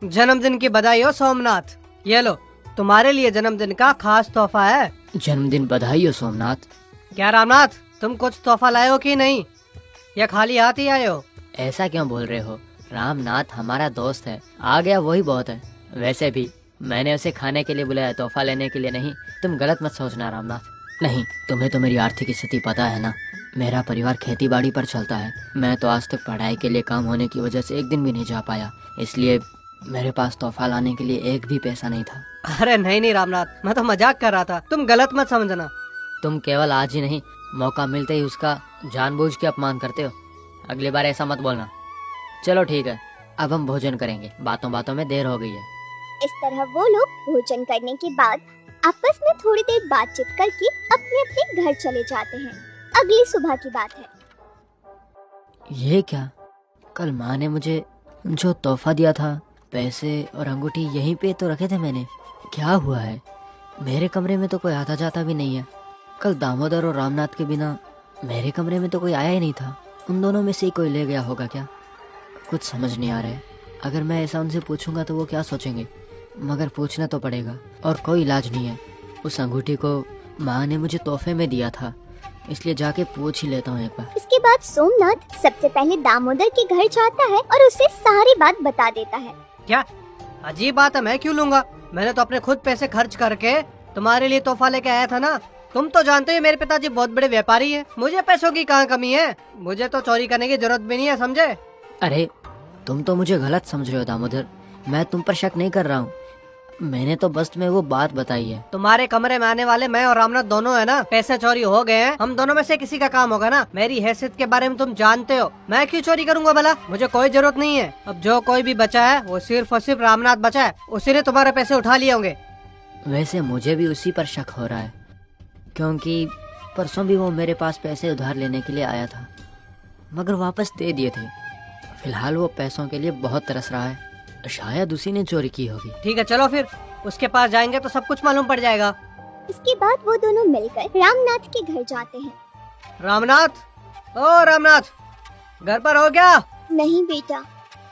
जन्मदिन की बधाई हो सोमनाथ। ये लो, तुम्हारे लिए जन्मदिन का खास तोहफा है। जन्मदिन बधाई हो सोमनाथ। क्या रामनाथ, तुम कुछ तोहफा लाए हो कि नहीं, या खाली हाथ ही आए हो? ऐसा क्यों बोल रहे हो? रामनाथ हमारा दोस्त है, आ गया वही बहुत है। वैसे भी मैंने उसे खाने के लिए बुलाया, तोहफा लेने के लिए नहीं। तुम गलत मत सोचना रामनाथ। नहीं, तुम्हें तो मेरी आर्थिक स्थिति पता है ना। मेरा परिवार खेती बाड़ी पर चलता है। मैं तो आज तक पढ़ाई के लिए काम होने की वजह से एक दिन भी नहीं जा पाया, इसलिए मेरे पास तोहफा लाने के लिए एक भी पैसा नहीं था। अरे नहीं नहीं रामनाथ, मैं तो मजाक कर रहा था, तुम गलत मत समझना। तुम केवल आज ही नहीं, मौका मिलते ही उसका जानबूझ के अपमान करते हो। अगली बार ऐसा मत बोलना। चलो ठीक है, अब हम भोजन करेंगे, बातों बातों में देर हो गई है। इस तरह वो लोग भोजन करने के बाद आपस में थोड़ी देर बातचीत करके अपने अपने घर चले जाते हैं। अगली सुबह की बात है। ये क्या? कल माँ ने मुझे जो तोहफा दिया था, पैसे और अंगूठी यहीं पे तो रखे थे मैंने। क्या हुआ है? मेरे कमरे में तो कोई आता जाता भी नहीं है। कल दामोदर और रामनाथ के बिना मेरे कमरे में तो कोई आया ही नहीं था। उन दोनों में से ही कोई ले गया होगा क्या? कुछ समझ नहीं आ रहा है। अगर मैं ऐसा उनसे पूछूंगा तो वो क्या सोचेंगे, मगर पूछना तो पड़ेगा और कोई इलाज नहीं है। उस अंगूठी को माँ ने मुझे तोहफे में दिया था, इसलिए जाके पूछ ही लेता हूँ एक बार। इसके बाद सोमनाथ सबसे पहले दामोदर के घर जाता है और उसे सारी बात बता देता है। क्या अजीब बात है, मैं क्यों लूंगा? मैंने तो अपने खुद पैसे खर्च करके तुम्हारे लिए तोहफा लेके आया था ना। तुम तो जानते हो मेरे पिताजी बहुत बड़े व्यापारी हैं, मुझे पैसों की कहाँ कमी है। मुझे तो चोरी करने की जरूरत भी नहीं है, समझे? अरे तुम तो मुझे गलत समझ रहे हो दामोदर, मैं तुम पर शक नहीं कर रहा हूँ। मैंने तो बस तुम्हें वो बात बताई है। तुम्हारे कमरे में आने वाले मैं और रामनाथ दोनों है ना, पैसे चोरी हो गए हैं, हम दोनों में से किसी का काम होगा ना। मेरी हैसियत के बारे में तुम जानते हो, मैं क्यों चोरी करूंगा भला? मुझे कोई जरूरत नहीं है। अब जो कोई भी बचा है वो सिर्फ और सिर्फ रामनाथ बचा है, उसी ने तुम्हारे पैसे उठा लिए होंगे। वैसे मुझे भी उसी पर शक हो रहा है, क्योंकि परसों भी वो मेरे पास पैसे उधार लेने के लिए आया था, मगर वापस दे दिए थे। फिलहाल वो पैसों के लिए बहुत तरस रहा है, शायद उसी ने चोरी की होगी। ठीक है, चलो फिर उसके पास जाएंगे तो सब कुछ मालूम पड़ जाएगा। इसके बाद वो दोनों मिलकर रामनाथ के घर जाते हैं। रामनाथ, ओ रामनाथ, घर पर हो क्या? नहीं बेटा,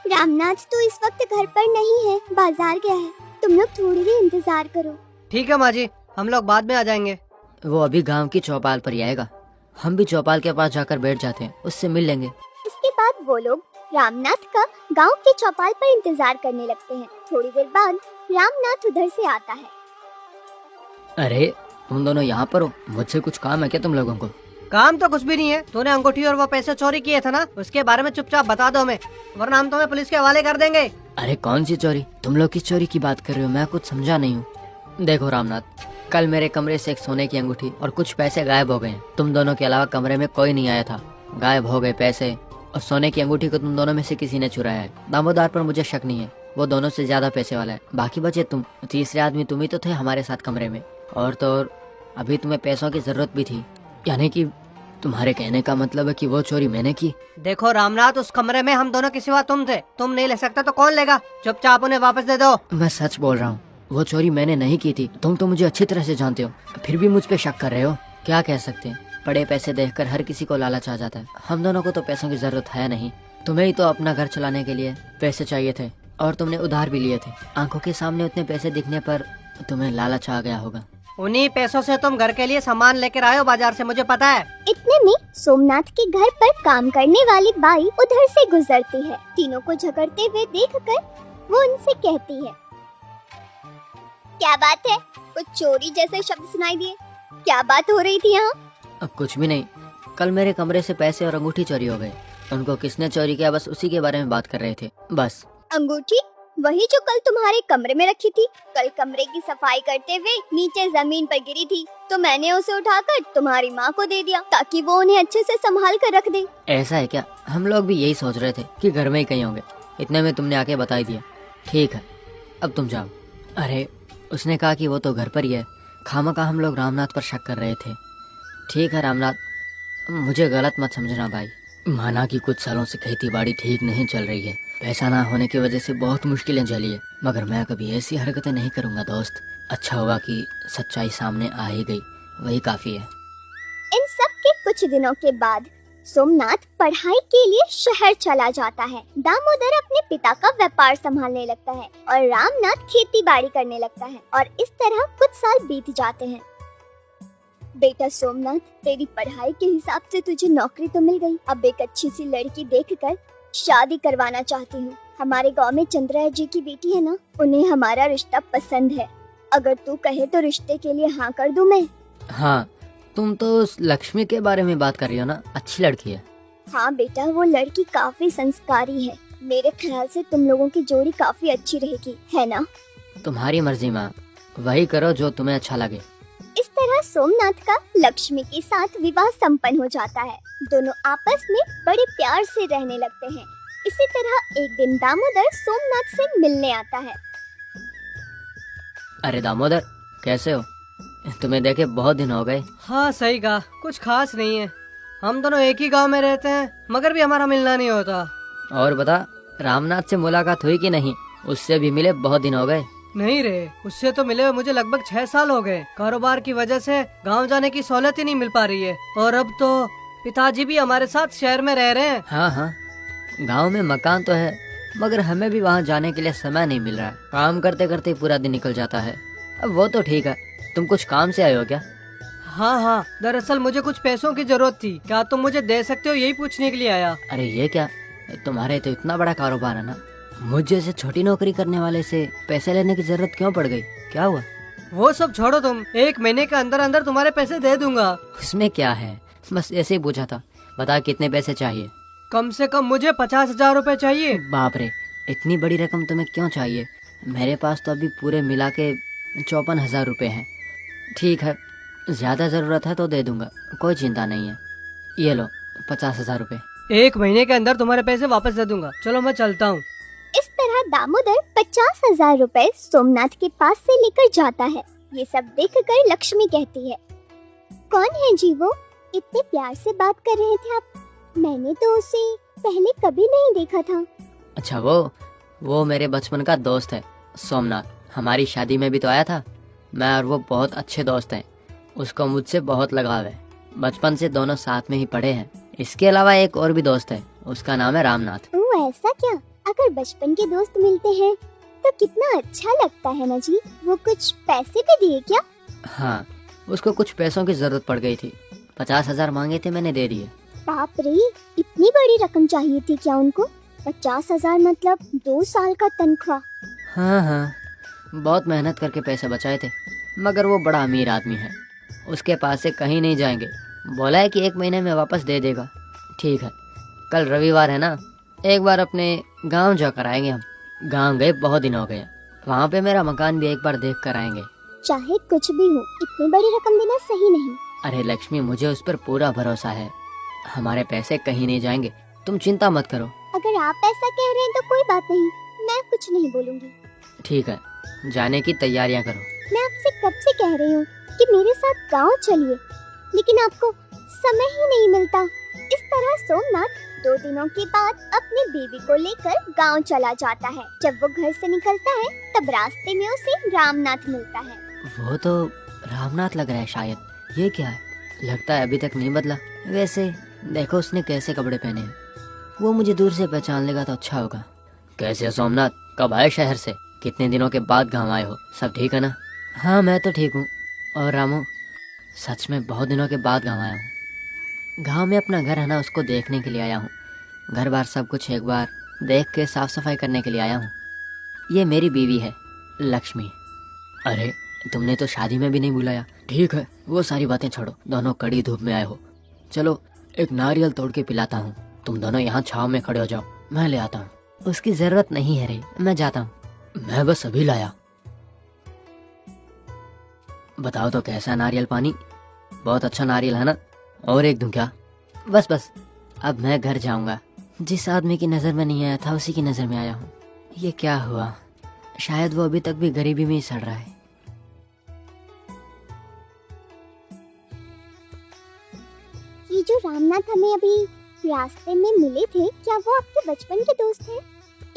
रामनाथ तो इस वक्त घर पर नहीं है, बाजार गया है। तुम लोग थोड़ी देर इंतजार करो। ठीक है माँ जी, हम लोग बाद में आ जाएंगे। वो अभी गांव की चौपाल पर ही आएगा, हम भी चौपाल के पास जाकर बैठ जाते हैं, उससे मिल लेंगे। इसके बाद वो लोग रामनाथ का गांव की चौपाल पर इंतजार करने लगते हैं। थोड़ी देर बाद रामनाथ उधर से आता है। अरे तुम दोनों यहाँ पर हो, मुझसे कुछ काम है क्या तुम लोगों को? काम तो कुछ भी नहीं है, तूने अंगूठी और वो पैसे चोरी किए थे ना, उसके बारे में चुपचाप बता दो हमें, वरना हम तुम्हें पुलिस के हवाले कर देंगे। अरे कौन सी चोरी? तुम लोग किस चोरी की बात कर रहे हो? मैं कुछ समझा नहीं हूँ। देखो रामनाथ, कल मेरे कमरे से एक सोने की अंगूठी और कुछ पैसे गायब हो गए। तुम दोनों के अलावा कमरे में कोई नहीं आया था। गायब हो गए पैसे और सोने की अंगूठी को तुम दोनों में से किसी ने चुराया है। दामोदर पर मुझे शक नहीं है, वो दोनों से ज्यादा पैसे वाला है। बाकी बचे तुम, तीसरे आदमी तुम ही तो थे हमारे साथ कमरे में। और तो और अभी तुम्हें पैसों की जरूरत भी थी, यानी कि तुम्हारे कहने का मतलब है कि वो चोरी मैंने की? देखो रामनाथ, उस कमरे में हम दोनों के सिवा तुम थे, तुम नहीं ले सकते तो कौन लेगा? चुपचाप उन्हें वापस दे दो। मैं सच बोल रहा हूँ, वो चोरी मैंने नहीं की थी। तुम तो मुझे अच्छी तरह से जानते हो, फिर भी मुझ पे शक कर रहे हो। क्या कह सकते हैं, बड़े पैसे देखकर हर किसी को लालच आ जाता है। हम दोनों को तो पैसों की जरूरत है नहीं, तुम्हें ही तो अपना घर चलाने के लिए पैसे चाहिए थे और तुमने उधार भी लिए थे। आंखों के सामने उतने पैसे दिखने पर तुम्हें लालच आ गया होगा। उन्हीं पैसों से तुम घर के लिए सामान लेकर आए हो बाजार से, मुझे पता है। इतने में सोमनाथ के घर पर काम करने वाली बाई उधर से गुजरती है। तीनों को झगड़ते हुए देखकर वो उनसे कहती है, क्या बात है? कुछ चोरी जैसे शब्द सुनाई दिए, क्या बात हो रही थी यहाँ? अब कुछ भी नहीं, कल मेरे कमरे से पैसे और अंगूठी चोरी हो गए। उनको किसने चोरी किया, बस उसी के बारे में बात कर रहे थे बस। अंगूठी वही जो कल तुम्हारे कमरे में रखी थी। कल कमरे की सफाई करते हुए नीचे जमीन पर गिरी थी, तो मैंने उसे उठाकर तुम्हारी माँ को दे दिया ताकि वो उन्हें अच्छे से संभाल कर रख दे। ऐसा है क्या? हम लोग भी यही सोच रहे थे कि घर में ही कहीं होंगे, इतने में तुमने आके बता ही दिया। ठीक है, अब तुम जाओ। अरे उसने कहा कि वो तो घर पर ही है, खामखा हम लोग रामनाथ पर शक कर रहे थे। ठीक है रामनाथ, मुझे गलत मत समझना भाई। माना कि कुछ सालों से खेती बाड़ी ठीक नहीं चल रही है, पैसा ना होने की वजह से बहुत मुश्किलें झेली है, मगर मैं कभी ऐसी हरकतें नहीं करूंगा दोस्त। अच्छा होगा कि सच्चाई सामने आ ही गई, वही काफी है। इन सब के कुछ दिनों के बाद सोमनाथ पढ़ाई के लिए शहर चला जाता है। दामोदर अपने पिता का व्यापार संभालने लगता है और रामनाथ खेती बाड़ी करने लगता है और इस तरह कुछ साल बीत जाते हैं। बेटा सोमनाथ, तेरी पढ़ाई के हिसाब से तुझे नौकरी तो मिल गई। अब एक अच्छी सी लड़की देखकर शादी करवाना चाहती हूँ। हमारे गांव में चंद्रा जी की बेटी है ना, उन्हें हमारा रिश्ता पसंद है। अगर तू कहे तो रिश्ते के लिए हाँ कर दूं मैं। हाँ, तुम तो उस लक्ष्मी के बारे में बात कर रही हो ना, अच्छी लड़की है। हाँ बेटा, वो लड़की काफी संस्कारी है। मेरे ख्याल से तुम लोगों की जोड़ी काफी अच्छी रहेगी, है ना? तुम्हारी मर्जी माँ, वही करो जो तुम्हें अच्छा लगे। इस तरह सोमनाथ का लक्ष्मी के साथ विवाह संपन्न हो जाता है। दोनों आपस में बड़े प्यार से रहने लगते हैं। इसी तरह एक दिन दामोदर सोमनाथ से मिलने आता है। अरे दामोदर, कैसे हो? तुम्हें देखे बहुत दिन हो गए। हाँ सही कहा, कुछ खास नहीं है। हम दोनों एक ही गांव में रहते हैं मगर भी हमारा मिलना नहीं होता। और बता, रामनाथ से मुलाकात हुई कि नहीं? उससे भी मिले बहुत दिन हो गए। नहीं रे, उससे तो मिले हुए मुझे लगभग 6 साल हो गए। कारोबार की वजह से गांव जाने की सहूलत ही नहीं मिल पा रही है और अब तो पिताजी भी हमारे साथ शहर में रह रहे हैं। हाँ हाँ, गांव में मकान तो है मगर हमें भी वहाँ जाने के लिए समय नहीं मिल रहा है। काम करते करते पूरा दिन निकल जाता है। अब वो तो ठीक है, तुम कुछ काम से आए हो क्या? हाँ, दरअसल मुझे कुछ पैसों की जरूरत थी। क्या तुम मुझे दे सकते हो, यही पूछने के लिए आया। अरे ये क्या, तुम्हारे तो इतना बड़ा कारोबार है ना, मुझ जैसे छोटी नौकरी करने वाले से पैसे लेने की जरूरत क्यों पड़ गई? क्या हुआ? वो सब छोड़ो तुम, 1 महीने के अंदर अंदर तुम्हारे पैसे दे दूंगा। उसमें क्या है, बस ऐसे ही पूछा था। बता कितने पैसे चाहिए? कम से कम मुझे 50,000 रूपए चाहिए। बाप रे, इतनी बड़ी रकम तुम्हें क्यों चाहिए? मेरे पास तो अभी पूरे मिला के 54,000 रुपये हैं। ठीक है, ज्यादा जरूरत है तो दे दूंगा, कोई चिंता नहीं है। ये लो 50,000 रुपये। 1 महीने के अंदर तुम्हारे पैसे वापस दे दूंगा। चलो मैं चलता हूँ। इस तरह दामोदर 50,000 रुपए सोमनाथ के पास से लेकर जाता है। ये सब देखकर लक्ष्मी कहती है, कौन है जी वो? इतने प्यार से बात कर रहे थे आप। मैंने तो उसे पहले कभी नहीं देखा था। अच्छा, वो मेरे बचपन का दोस्त है सोमनाथ। हमारी शादी में भी तो आया था। मैं और वो बहुत अच्छे दोस्त हैं। उसको मुझसे बहुत लगाव है। बचपन से दोनों साथ में ही पढ़े हैं। इसके अलावा एक और भी दोस्त है, उसका नाम है रामनाथ। ओह ऐसा क्या? अगर बचपन के दोस्त मिलते हैं तो कितना अच्छा लगता है ना जी। वो कुछ पैसे भी दिए क्या? हाँ, उसको कुछ पैसों की जरूरत पड़ गई थी। 50,000 मांगे थे, मैंने दे दिए। बाप रे, इतनी बड़ी रकम चाहिए थी क्या उनको? 50,000 मतलब 2 साल का तनख्वाह। हाँ, बहुत मेहनत करके पैसे बचाए थे। मगर वो बड़ा अमीर आदमी है, उसके पास से कहीं नहीं जाएंगे। बोला है कि 1 महीने में वापस दे देगा। ठीक है, कल रविवार है ना, एक बार अपने गांव जाकर आएंगे हम। गांव गए बहुत दिन हो गए। वहाँ पे मेरा मकान भी एक बार देख कर आएंगे। चाहे कुछ भी हो, इतनी बड़ी रकम देना सही नहीं। अरे लक्ष्मी, मुझे उस पर पूरा भरोसा है। हमारे पैसे कहीं नहीं जाएंगे, तुम चिंता मत करो। अगर आप ऐसा कह रहे हैं तो कोई बात नहीं, मैं कुछ नहीं बोलूंगी। ठीक है, जाने की तैयारियां करो। मैं आपसे कब से कह रही हूँ कि मेरे साथ गांव चलिए, लेकिन आपको समय ही नहीं मिलता। इस तरह सोमनाथ 2 दिनों के बाद अपनी बीवी को लेकर गांव चला जाता है। जब वो घर से निकलता है तब रास्ते में उसे रामनाथ मिलता है। वो तो रामनाथ लग रहा है शायद। ये क्या है? लगता है अभी तक नहीं बदला। वैसे देखो उसने कैसे कपड़े पहने हैं। वो मुझे दूर से पहचान लेगा तो अच्छा होगा। कैसे हो सोमनाथ, कब आए शहर से? कितने दिनों के बाद गाँव आए हो? सब ठीक है ना? हाँ, मैं तो ठीक हूँ। और रामू, सच में बहुत दिनों के बाद गाँव आया हूँ। गाँव में अपना घर है ना, उसको देखने के लिए आया हूँ। घर बार सब कुछ एक बार देख के साफ सफाई करने के लिए आया हूँ। ये मेरी बीवी है लक्ष्मी। अरे, तुमने तो शादी में भी नहीं बुलाया। ठीक है, वो सारी बातें छोड़ो, दोनों कड़ी धूप में आए हो। चलो एक नारियल तोड़ के पिलाता हूँ। तुम दोनों यहाँ छाँव में खड़े हो जाओ, मैं ले आता हूँ। उसकी जरूरत नहीं है रे, मैं जाता हूँ। मैं बस अभी लाया। बताओ तो कैसा नारियल पानी? बहुत अच्छा नारियल है ना? और एक दूं क्या? बस, अब मैं घर जाऊंगा। जिस आदमी की नजर में नहीं आया था उसी की नजर में आया हूँ। ये क्या हुआ? शायद वो अभी तक भी गरीबी में ही सड़ रहा है। ये जो रामनाथ हमें अभी रास्ते में मिले थे, क्या वो आपके बचपन के दोस्त हैं?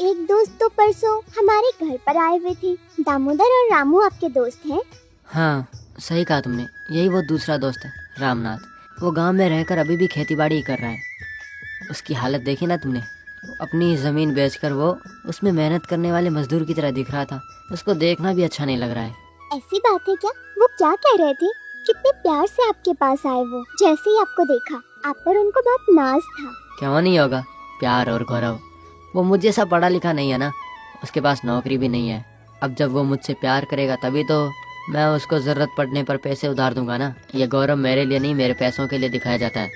एक दोस्त तो परसों हमारे घर पर आए हुए थे। दामोदर और रामू आपके दोस्त हैं? हाँ, सही कहा तुमने, यही वो दूसरा दोस्त है रामनाथ। वो गांव में रहकर अभी भी खेती बाड़ी कर रहा है। उसकी हालत देखी ना तुमने? अपनी जमीन बेचकर वो उसमें मेहनत करने वाले मजदूर की तरह दिख रहा था। उसको देखना भी अच्छा नहीं लग रहा है। ऐसी बात है क्या? वो क्या कह रहे थे? कितने प्यार से आपके पास आए वो। जैसे ही आपको देखा आप पर उनको बहुत नाज था। क्यों नहीं होगा प्यार और गौरव? वो मुझ जैसा पढ़ा लिखा नहीं है ना, उसके पास नौकरी भी नहीं है। अब जब वो मुझसे प्यार करेगा तभी तो मैं उसको जरूरत पड़ने पर पैसे उधार दूंगा ना। ये गौरव मेरे लिए नहीं, मेरे पैसों के लिए दिखाया जाता है,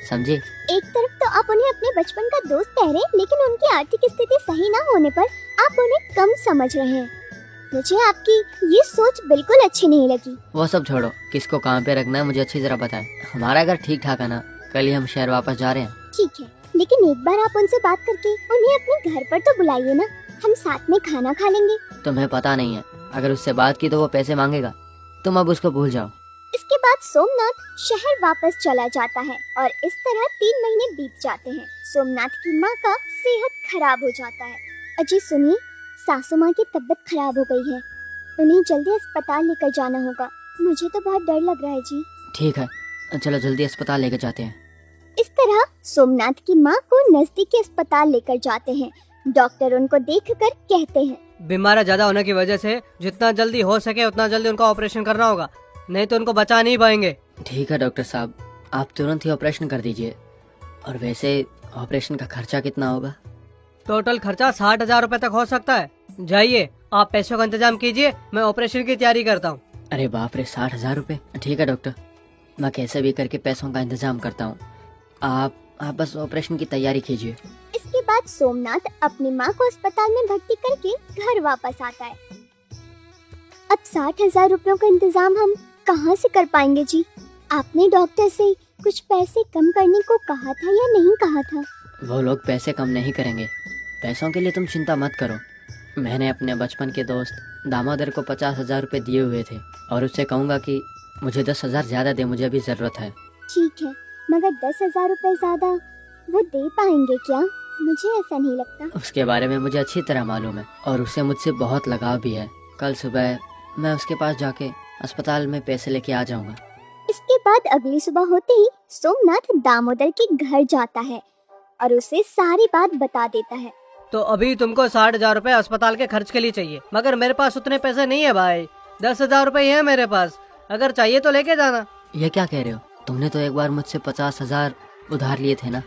समझी? एक तरफ तो आप उन्हें अपने बचपन का दोस्त कह रहे, लेकिन उनकी आर्थिक स्थिति सही ना होने पर आप उन्हें कम समझ रहे हैं। मुझे आपकी ये सोच बिल्कुल अच्छी नहीं लगी। वो सब छोड़ो, किसको कहाँ पे रखना है मुझे अच्छी तरह पता है। हमारा घर ठीक ठाक है ना? कल ही हम शहर वापस जा रहे हैं। ठीक है, लेकिन एक बार आप उनसे बात करके उन्हें अपने घर पर तो बुलाइए ना। हम साथ में खाना खा लेंगे। तुम्हें पता नहीं है, अगर उससे बात की तो वो पैसे मांगेगा। तुम अब उसको भूल जाओ। इसके बाद सोमनाथ शहर वापस चला जाता है और इस तरह 3 महीने बीत जाते हैं। सोमनाथ की माँ का सेहत खराब हो जाता है। अजी सुनिए, सासू माँ की तबीयत खराब हो गई है। उन्हें जल्दी अस्पताल लेकर जाना होगा। मुझे तो बहुत डर लग रहा है जी। ठीक है, चलो जल्दी अस्पताल लेकर जाते हैं। इस तरह सोमनाथ की माँ को नजदीकी अस्पताल लेकर जाते हैं। डॉक्टर उनको देखकर कहते हैं, बीमारी ज्यादा होने की वजह से जितना जल्दी हो सके उतना जल्दी उनका ऑपरेशन करना होगा, नहीं तो उनको बचा नहीं पाएंगे। ठीक है डॉक्टर साहब, आप तुरंत ही ऑपरेशन कर दीजिए। और वैसे ऑपरेशन का खर्चा कितना होगा? टोटल खर्चा 60,000 रूपए तक हो सकता है। जाइए, आप पैसों का इंतजाम कीजिए, मैं ऑपरेशन की तैयारी करता हूँ। अरे बाप रे, 60,000 रुपए? ठीक है डॉक्टर, मैं कैसे भी करके पैसों का इंतजाम करता हूँ। आप बस ऑपरेशन की तैयारी कीजिए। इसके बाद सोमनाथ अपनी माँ को अस्पताल में भर्ती करके घर वापस आता है। अब 60,000 रुपयों का इंतजाम हम कहाँ से कर पाएंगे जी? आपने डॉक्टर से कुछ पैसे कम करने को कहा था या नहीं कहा था? वो लोग पैसे कम नहीं करेंगे, पैसों के लिए तुम चिंता मत करो। मैंने अपने बचपन के दोस्त दामोदर को 50,000 रुपए दिए हुए थे और उससे कहूँगा कि मुझे 10,000 ज्यादा दे, मुझे अभी जरूरत है। ठीक है, मगर 10,000 रुपए ज्यादा वो दे पाएंगे क्या? मुझे ऐसा नहीं लगता। उसके बारे में मुझे अच्छी तरह मालूम है और उसे मुझसे बहुत लगाव भी है। कल सुबह मैं उसके पास जाके अस्पताल में पैसे लेके आ जाऊंगा। इसके बाद अगली सुबह होते ही सोमनाथ दामोदर के घर जाता है और उसे सारी बात बता देता है। तो अभी तुमको 60,000 रूपए अस्पताल के खर्च के लिए चाहिए, मगर मेरे पास उतने पैसे नहीं है भाई। 10,000 रूपए ही है मेरे पास, अगर चाहिए तो लेके जाना। ये क्या कह रहे हो? तुमने तो एक बार मुझसे 50,000 उधार लिए थे ना,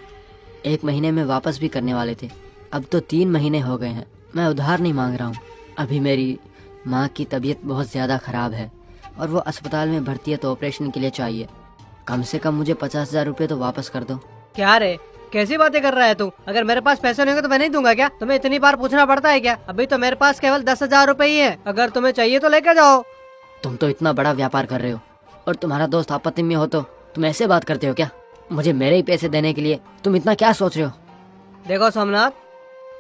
1 महीने में वापस भी करने वाले थे। अब तो 3 महीने हो गए हैं, मैं उधार नहीं मांग रहा हूँ। अभी मेरी माँ की तबीयत बहुत ज़्यादा ख़राब है और वो अस्पताल में भर्ती है, तो ऑपरेशन के लिए चाहिए। कम से कम मुझे 50,000 रुपये तो वापस कर दो। क्या रे, कैसी बातें कर रहा है तू? अगर मेरे पास पैसे नहीं होंगे तो मैं नहीं दूंगा क्या? तुम्हें इतनी बार पूछना पड़ता है क्या? अभी तो मेरे पास केवल 10,000 रूपए ही है, अगर तुम्हें चाहिए तो लेके जाओ। तुम तो इतना बड़ा व्यापार कर रहे हो और तुम्हारा दोस्त आपत्ति में हो तो तुम ऐसे बात करते हो क्या? मुझे मेरे ही पैसे देने के लिए तुम इतना क्या सोच रहे हो? देखो सोमनाथ,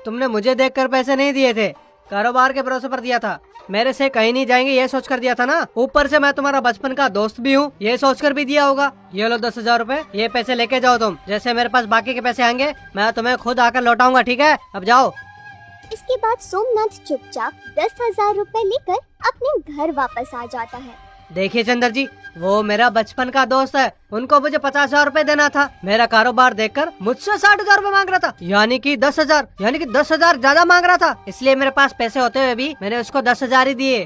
तुमने मुझे देखकर पैसे नहीं दिए थे, कारोबार के भरोसे पर दिया था। मेरे से कहीं नहीं जाएंगे ये सोचकर दिया था ना। ऊपर से मैं तुम्हारा बचपन का दोस्त भी हूँ, ये सोचकर भी दिया होगा। ये लो 10,000 रूपए, ये पैसे लेके जाओ तुम। जैसे मेरे पास बाकी के पैसे आएंगे मैं तुम्हें खुद आकर लौटाऊंगा, ठीक है? अब जाओ। इसके बाद सोमनाथ चुपचाप 10,000 रुपए लेकर अपने घर वापस आ जाता है। देखिए चंदर जी, वो मेरा बचपन का दोस्त है, उनको मुझे 50,000 रूपए देना था। मेरा कारोबार देखकर मुझसे 60,000 रूपए मांग रहा था, यानी कि 10,000 ज्यादा मांग रहा था। इसलिए मेरे पास पैसे होते हुए भी मैंने उसको 10,000 ही दिए।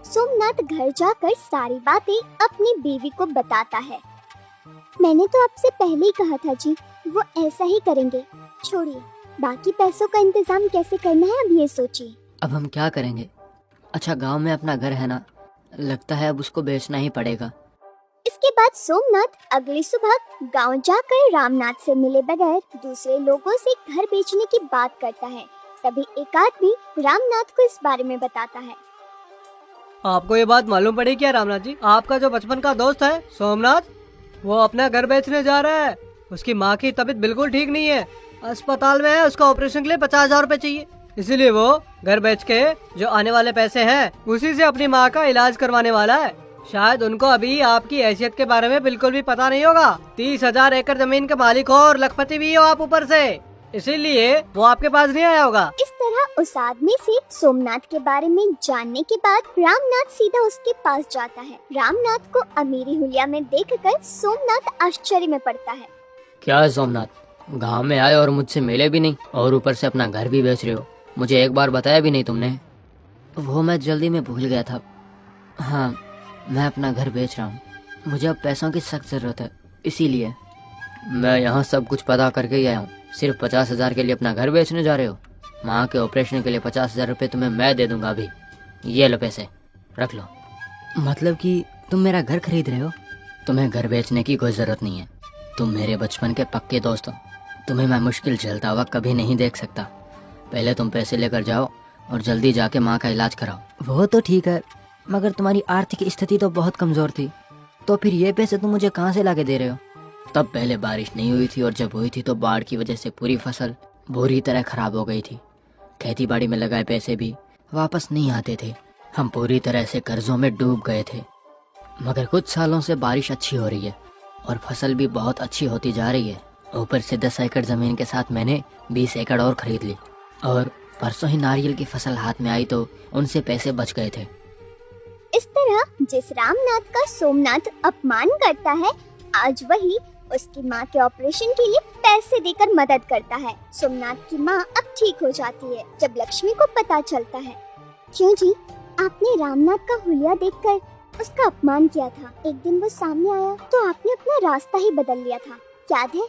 सोमनाथ घर जाकर सारी बातें अपनी बीवी को बताता है। मैंने तो आपसे पहले ही कहा था जी, वो ऐसा ही करेंगे। छोड़िए, बाकी पैसों का इंतजाम कैसे करना है अब ये सोचिए। अब हम क्या करेंगे? अच्छा, गांव में अपना घर है ना, लगता है अब उसको बेचना ही पड़ेगा। इसके बाद सोमनाथ अगली सुबह गांव जाकर रामनाथ से मिले बगैर दूसरे लोगों से घर बेचने की बात करता है। तभी एक आदमी रामनाथ को इस बारे में बताता है। आपको ये बात मालूम पड़ी क्या रामनाथ जी? आपका जो बचपन का दोस्त है सोमनाथ, वो अपना घर बेचने जा रहा है। उसकी माँ की तबीयत बिल्कुल ठीक नहीं है, अस्पताल में है, उसका ऑपरेशन के लिए 50,000 रूपए चाहिए। इसीलिए वो घर बेच के जो आने वाले पैसे हैं उसी से अपनी माँ का इलाज करवाने वाला है। शायद उनको अभी आपकी हैसियत के बारे में बिल्कुल भी पता नहीं होगा। 30,000 एकड़ जमीन के मालिक हो और लखपति भी हो आप ऊपर से, इसीलिए वो आपके पास नहीं आया होगा। इस तरह उस आदमी से सोमनाथ के बारे में जानने के बाद रामनाथ सीधा उसके पास जाता है। रामनाथ को अमीरी हुलिया में देखकर सोमनाथ आश्चर्य में पड़ता है। क्या है सोमनाथ, गांव में आए और मुझसे मिले भी नहीं, और ऊपर से अपना घर भी बेच रहे हो। मुझे एक बार बताया भी नहीं तुमने। वो मैं जल्दी में भूल गया था। हाँ, मैं अपना घर बेच रहा हूँ। मुझे अब पैसों की सख्त ज़रूरत है, इसीलिए। मैं यहाँ सब कुछ पता करके ही आया हूँ। सिर्फ 50,000 के लिए अपना घर बेचने जा रहे हो? माँ के ऑपरेशन के लिए 50,000 रुपये तुम्हें मैं दे दूंगा अभी। ये लो पैसे, रख लो। मतलब कि तुम मेरा घर खरीद रहे हो? तुम्हें घर बेचने की कोई ज़रूरत नहीं है। तुम मेरे बचपन के पक्के दोस्त हो। तुम्हें मैं मुश्किल झेलता हुआ कभी नहीं देख सकता। पहले तुम पैसे लेकर जाओ और जल्दी जाके माँ का इलाज कराओ। वो तो ठीक है, मगर तुम्हारी आर्थिक स्थिति तो बहुत कमज़ोर थी, तो फिर ये पैसे तुम मुझे कहाँ से ला के दे रहे हो? तब पहले बारिश नहीं हुई थी, और जब हुई थी तो बाढ़ की वजह से पूरी फसल बुरी तरह खराब हो गई थी। खेती बाड़ी में लगाए पैसे भी वापस नहीं आते थे। हम पूरी तरह से कर्जों में डूब गए थे। मगर कुछ सालों से बारिश अच्छी हो रही है और फसल भी बहुत अच्छी होती जा रही है। ऊपर से 10 एकड़ जमीन के साथ मैंने 20 एकड़ और खरीद ली, और परसों ही नारियल की फसल हाथ में आई तो उनसे पैसे बच गए थे। इस तरह जिस रामनाथ का सोमनाथ अपमान करता है, आज वही उसकी माँ के ऑपरेशन के लिए पैसे देकर मदद करता है। सोमनाथ की माँ अब ठीक हो जाती है जब लक्ष्मी को पता चलता है। क्यों जी, आपने रामनाथ का हुलिया देखकर उसका अपमान किया था। एक दिन वो सामने आया तो आपने अपना रास्ता ही बदल लिया था, याद है?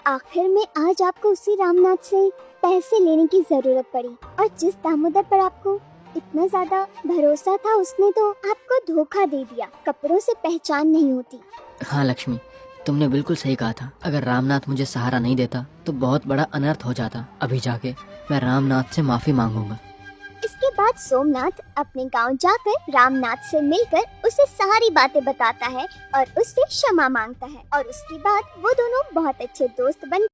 आखिर में आज आपको उसी रामनाथ से पैसे लेने की जरूरत पड़ी, और जिस दामोदर पर आपको इतना ज्यादा भरोसा था, उसने तो आपको धोखा दे दिया। कपड़ों से पहचान नहीं होती। हाँ लक्ष्मी, तुमने बिल्कुल सही कहा था। अगर रामनाथ मुझे सहारा नहीं देता तो बहुत बड़ा अनर्थ हो जाता। अभी जाके मैं रामनाथ से माफी मांगूंगा। इसके बाद सोमनाथ अपने गांव जाकर रामनाथ से मिलकर उसे सारी बातें बताता है और उससे क्षमा मांगता है, और उसके बाद वो दोनों बहुत अच्छे दोस्त बन